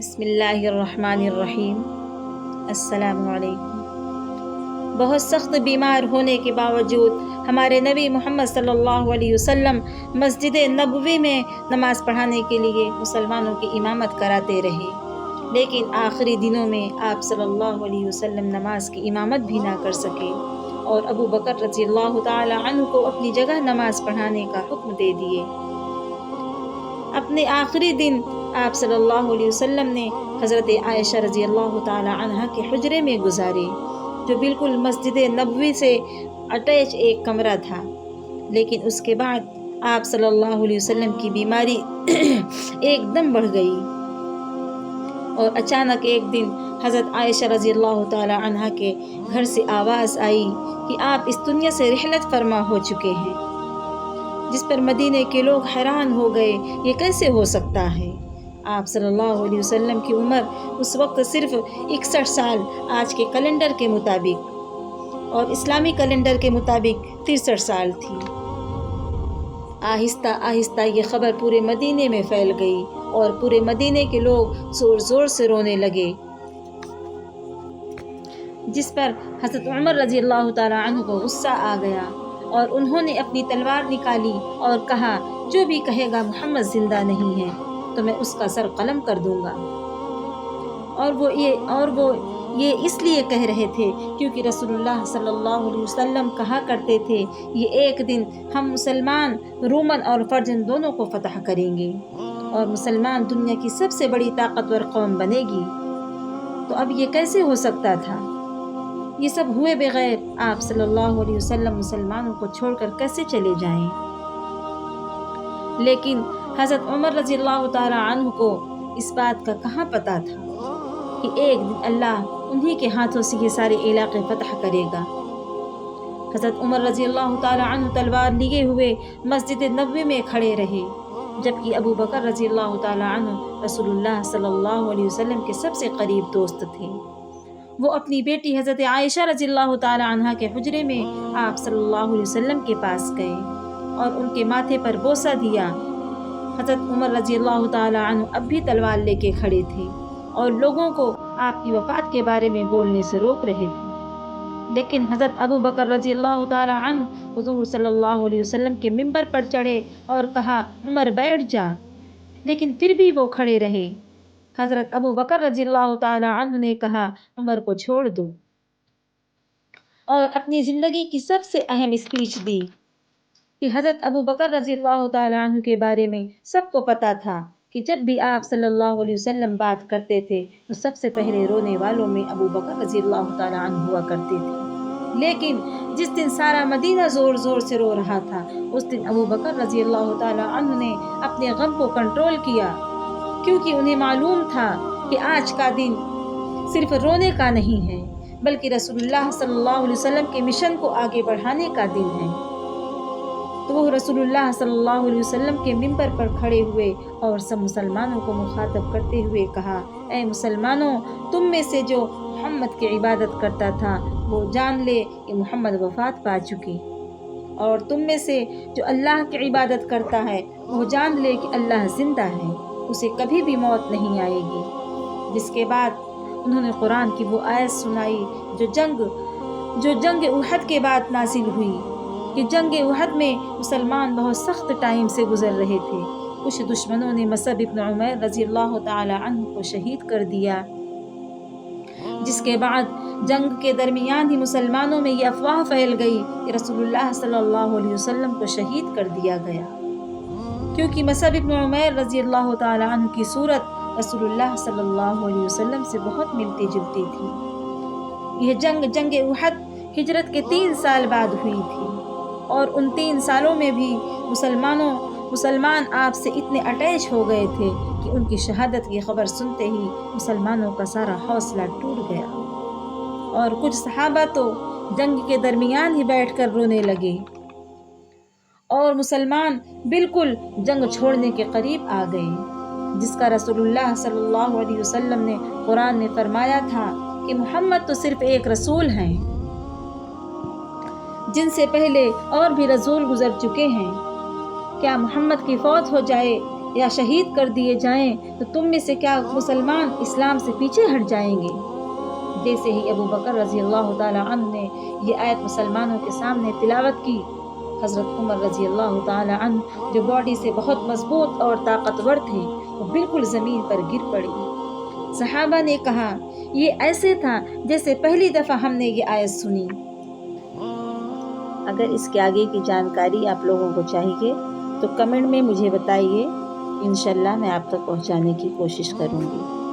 بسم اللہ الرحمن الرحیم۔ السلام علیکم۔ بہت سخت بیمار ہونے کے باوجود ہمارے نبی محمد صلی اللہ علیہ وسلم مسجد نبوی میں نماز پڑھانے کے لیے مسلمانوں کی امامت کراتے رہے، لیکن آخری دنوں میں آپ صلی اللہ علیہ وسلم نماز کی امامت بھی نہ کر سکے اور ابو بکر رضی اللہ تعالی عنہ کو اپنی جگہ نماز پڑھانے کا حکم دے دیے۔ اپنے آخری دن آپ صلی اللہ علیہ وسلم نے حضرت عائشہ رضی اللہ تعالی عنہ کے حجرے میں گزارے، جو بالکل مسجد نبوی سے اٹیچ ایک کمرہ تھا۔ لیکن اس کے بعد آپ صلی اللہ علیہ وسلم کی بیماری ایک دم بڑھ گئی اور اچانک ایک دن حضرت عائشہ رضی اللہ تعالی عنہ کے گھر سے آواز آئی کہ آپ اس دنیا سے رحلت فرما ہو چکے ہیں، جس پر مدینے کے لوگ حیران ہو گئے، یہ کیسے ہو سکتا ہے؟ آپ صلی اللہ علیہ وسلم کی عمر اس وقت صرف 61 سال آج کے کیلنڈر کے مطابق اور اسلامی کیلنڈر کے مطابق 63 سال تھی۔ آہستہ آہستہ یہ خبر پورے مدینے میں پھیل گئی اور پورے مدینے کے لوگ زور زور سے رونے لگے، جس پر حضرت عمر رضی اللہ تعالی عنہ کو غصہ آ گیا اور انہوں نے اپنی تلوار نکالی اور کہا، جو بھی کہے گا محمد زندہ نہیں ہے تو میں اس کا سر قلم کر دوں گا۔ اور وہ یہ اس لیے کہہ رہے تھے کیونکہ رسول اللہ صلی اللہ علیہ وسلم کہا کرتے تھے، یہ ایک دن ہم مسلمان رومن اور فرزن دونوں کو فتح کریں گے اور مسلمان دنیا کی سب سے بڑی طاقتور قوم بنے گی۔ تو اب یہ کیسے ہو سکتا تھا؟ یہ سب ہوئے بغیر آپ صلی اللہ علیہ وسلم مسلمانوں کو چھوڑ کر کیسے چلے جائیں؟ لیکن حضرت عمر رضی اللہ تعالی عنہ کو اس بات کا کہاں پتہ تھا کہ ایک دن اللہ انہی کے ہاتھوں سے یہ سارے علاقے فتح کرے گا۔ حضرت عمر رضی اللہ تعالی عنہ تلوار لیے ہوئے مسجد نبوی میں کھڑے رہے، جبکہ ابو بکر رضی اللہ تعالی عنہ رسول اللہ صلی اللہ علیہ وسلم کے سب سے قریب دوست تھے۔ وہ اپنی بیٹی حضرت عائشہ رضی اللہ تعالی عنہ کے حجرے میں آپ صلی اللہ علیہ وسلم کے پاس گئے اور ان کے ماتھے پر بوسہ دیا۔ حضرت عمر رضی اللہ تعالی عنہ اب بھی تلوار لے کے کھڑے تھے اور لوگوں کو آپ کی وفات کے بارے میں بولنے سے روک رہے تھے، لیکن حضرت ابو بکر رضی اللہ تعالی عنہ حضور صلی اللہ علیہ وسلم کے منبر پر چڑھے اور کہا، عمر بیٹھ جا، لیکن پھر بھی وہ کھڑے رہے۔ حضرت ابو بکر رضی اللہ تعالی عنہ نے کہا، عمر کو چھوڑ دو، اور اپنی زندگی کی سب سے اہم اسپیچ دی کہ حضرت ابو بکر رضی اللہ تعالی عنہ کے بارے میں سب کو پتا تھا کہ جب بھی آپ صلی اللہ علیہ وسلم بات کرتے تھے تو سب سے پہلے رونے والوں میں ابو بکر رضی اللہ تعالی عنہ ہوا کرتے تھے۔ لیکن جس دن سارا مدینہ زور زور سے رو رہا تھا، اس دن ابو بکر رضی اللہ تعالی عنہ نے اپنے غم کو کنٹرول کیا، کیونکہ انہیں معلوم تھا کہ آج کا دن صرف رونے کا نہیں ہے بلکہ رسول اللہ صلی اللہ علیہ وسلم کے مشن کو آگے بڑھانے کا دن ہے۔ تو وہ رسول اللہ صلی اللہ علیہ وسلم کے منبر پر کھڑے ہوئے اور سب مسلمانوں کو مخاطب کرتے ہوئے کہا، اے مسلمانوں، تم میں سے جو محمد کی عبادت کرتا تھا وہ جان لے کہ محمد وفات پا چکی، اور تم میں سے جو اللہ کی عبادت کرتا ہے وہ جان لے کہ اللہ زندہ ہے، اسے کبھی بھی موت نہیں آئے گی۔ جس کے بعد انہوں نے قرآن کی وہ آیت سنائی جو جنگ احد کے بعد نازل ہوئی کہ جنگ احد میں مسلمان بہت سخت ٹائم سے گزر رہے تھے۔ کچھ دشمنوں نے مصعب بن عمیر رضی اللہ تعالی عنہ کو شہید کر دیا، جس کے بعد جنگ کے درمیان ہی مسلمانوں میں یہ افواہ پھیل گئی کہ رسول اللہ صلی اللہ علیہ وسلم کو شہید کر دیا گیا، کیونکہ مصعب بن عمیر رضی اللہ تعالی عنہ کی صورت رسول اللہ صلی اللہ علیہ وسلم سے بہت ملتی جلتی تھی۔ یہ جنگ احد ہجرت کے 3 سال بعد ہوئی تھی، اور ان 3 سالوں میں بھی مسلمان آپ سے اتنے اٹیچ ہو گئے تھے کہ ان کی شہادت کی خبر سنتے ہی مسلمانوں کا سارا حوصلہ ٹوٹ گیا، اور کچھ صحابہ تو جنگ کے درمیان ہی بیٹھ کر رونے لگے، اور مسلمان بالکل جنگ چھوڑنے کے قریب آ گئے، جس کا رسول اللہ صلی اللہ علیہ وسلم نے قرآن میں فرمایا تھا کہ محمد تو صرف ایک رسول ہیں، جن سے پہلے اور بھی رسول گزر چکے ہیں، کیا محمد کی فوت ہو جائے یا شہید کر دیے جائیں تو تم میں سے کیا مسلمان اسلام سے پیچھے ہٹ جائیں گے؟ جیسے ہی ابو بکر رضی اللہ تعالیٰ عنہ نے یہ آیت مسلمانوں کے سامنے تلاوت کی، حضرت عمر رضی اللہ تعالیٰ عنہ جو باڈی سے بہت مضبوط اور طاقتور تھے وہ بالکل زمین پر گر پڑے۔ صحابہ نے کہا یہ ایسے تھا جیسے پہلی دفعہ ہم نے یہ آیت سنی۔ اگر اس کے آگے کی جانکاری آپ لوگوں کو چاہیے تو کمنٹ میں مجھے بتائیے، انشاءاللہ میں آپ تک پہنچانے کی کوشش کروں گی۔